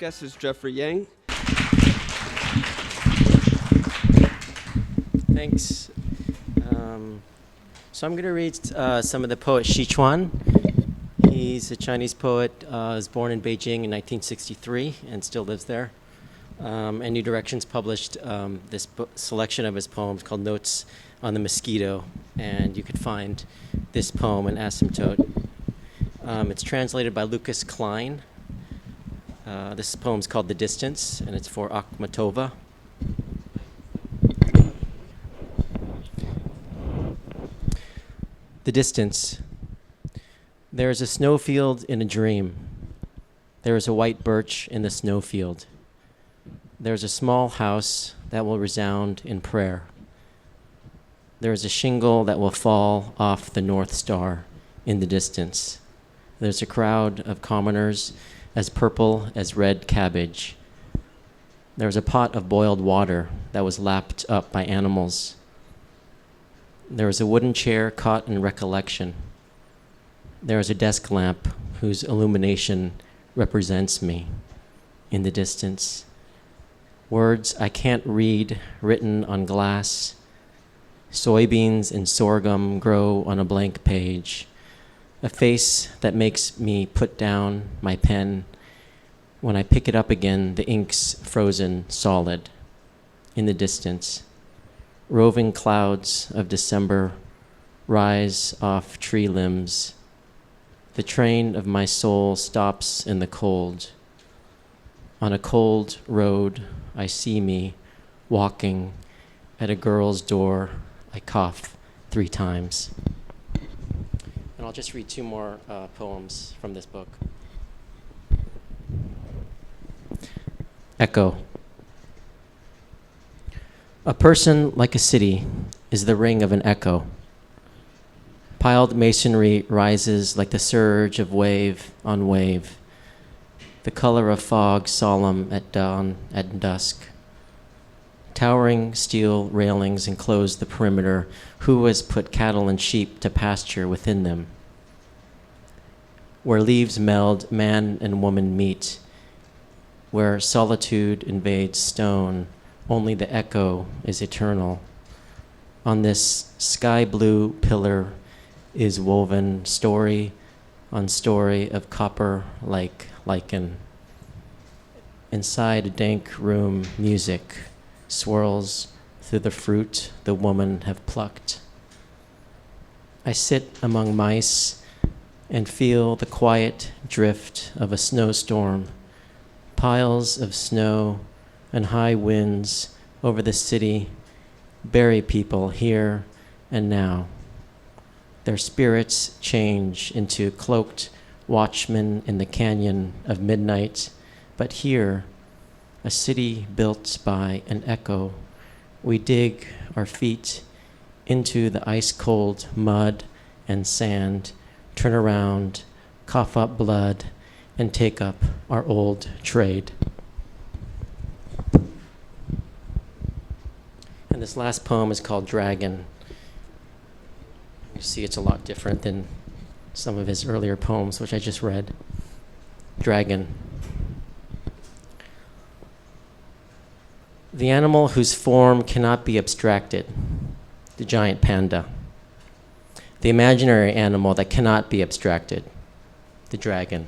guest is Jeffrey Yang. Thanks. So I'm going to read some of the poet Xi Chuan. He's a Chinese poet, was born in Beijing in 1963 and still lives there. And New Directions published this selection of his poems called Notes on the Mosquito, and you could find this poem in Asymptote. It's translated by Lucas Klein. This poem's called The Distance, and it's for Akhmatova. The distance. There is a snowfield in a dream. There is a white birch in the snowfield. There is a small house that will resound in prayer. There is a shingle that will fall off the North Star in the distance. There's a crowd of commoners as purple as red cabbage. There is a pot of boiled water that was lapped up by animals. There is a wooden chair caught in recollection. There is a desk lamp whose illumination represents me in the distance. Words I can't read written on glass. Soybeans and sorghum grow on a blank page. A face that makes me put down my pen. When I pick it up again, the ink's frozen solid in the distance. Roving clouds of December rise off tree limbs. The train of my soul stops in the cold. On a cold road, I see me walking at a girl's door. I cough 3 times. And I'll just read 2 more poems from this book. Echo. A person like a city is the ring of an echo. Piled masonry rises like the surge of wave on wave, the color of fog solemn at dawn and dusk. Towering steel railings enclose the perimeter. Who has put cattle and sheep to pasture within them? Where leaves meld, man and woman meet. Where solitude invades stone, only the echo is eternal. On this sky blue pillar is woven story on story of copper like lichen. Inside a dank room, music swirls through the fruit the woman have plucked. I sit among mice and feel the quiet drift of a snowstorm, piles of snow and high winds over the city bury people here and now. Their spirits change into cloaked watchmen in the canyon of midnight, but here, a city built by an echo, we dig our feet into the ice-cold mud and sand, turn around, cough up blood, and take up our old trade. And this last poem is called Dragon. You see it's a lot different than some of his earlier poems, which I just read. Dragon. The animal whose form cannot be abstracted, the giant panda. The imaginary animal that cannot be abstracted, the dragon.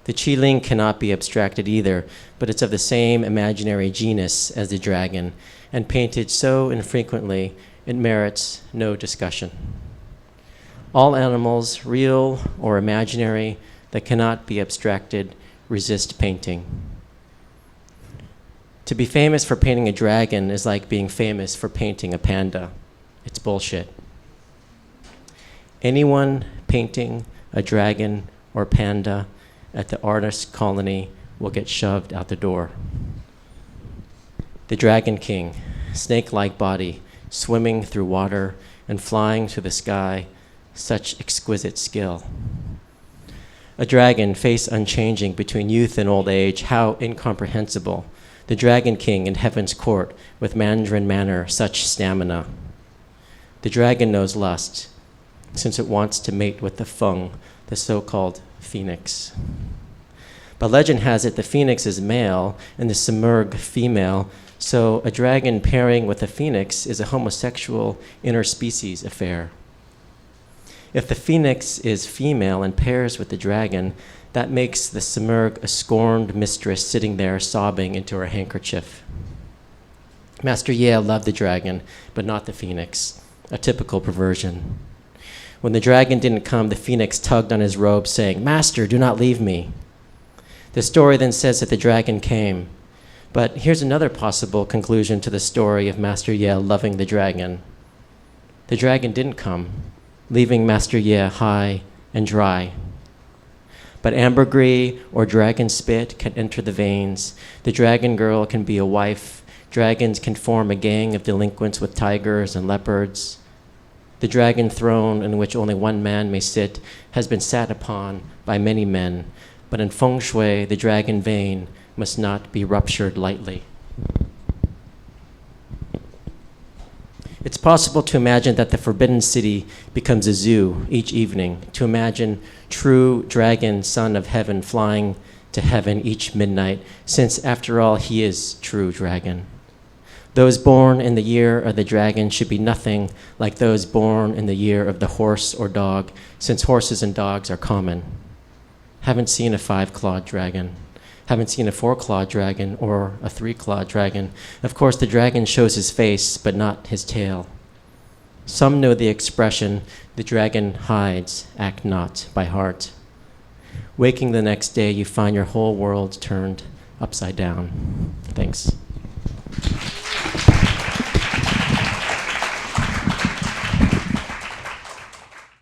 The qiling cannot be abstracted either, but it's of the same imaginary genus as the dragon, and painted so infrequently it merits no discussion. All animals, real or imaginary, that cannot be abstracted, resist painting. To be famous for painting a dragon is like being famous for painting a panda. It's bullshit. Anyone painting a dragon or panda at the artist colony will get shoved out the door. The Dragon King, snake-like body, swimming through water and flying to the sky, such exquisite skill. A dragon, face unchanging between youth and old age, how incomprehensible. The Dragon King in heaven's court, with Mandarin manner, such stamina. The dragon knows lust, since it wants to mate with the Feng, the so-called phoenix. But legend has it the phoenix is male and the simurgh female, so a dragon pairing with a phoenix is a homosexual interspecies affair. If the phoenix is female and pairs with the dragon, that makes the simurgh a scorned mistress sitting there sobbing into her handkerchief. Master Ye loved the dragon, but not the phoenix, a typical perversion. When the dragon didn't come, the phoenix tugged on his robe, saying, "Master, do not leave me." The story then says that the dragon came. But here's another possible conclusion to the story of Master Ye loving the dragon. The dragon didn't come, leaving Master Ye high and dry. But ambergris or dragon spit can enter the veins. The dragon girl can be a wife. Dragons can form a gang of delinquents with tigers and leopards. The dragon throne, in which only one man may sit, has been sat upon by many men. But in feng shui, the dragon vein must not be ruptured lightly. It's possible to imagine that the Forbidden City becomes a zoo each evening, to imagine true dragon, son of heaven, flying to heaven each midnight, since after all, he is true dragon. Those born in the year of the dragon should be nothing like those born in the year of the horse or dog, since horses and dogs are common. Haven't seen a 5-clawed dragon. Haven't seen a 4-clawed dragon or a 3-clawed dragon. Of course, the dragon shows his face, but not his tail. Some know the expression, "The dragon hides, act not," by heart. Waking the next day, you find your whole world turned upside down. Thanks.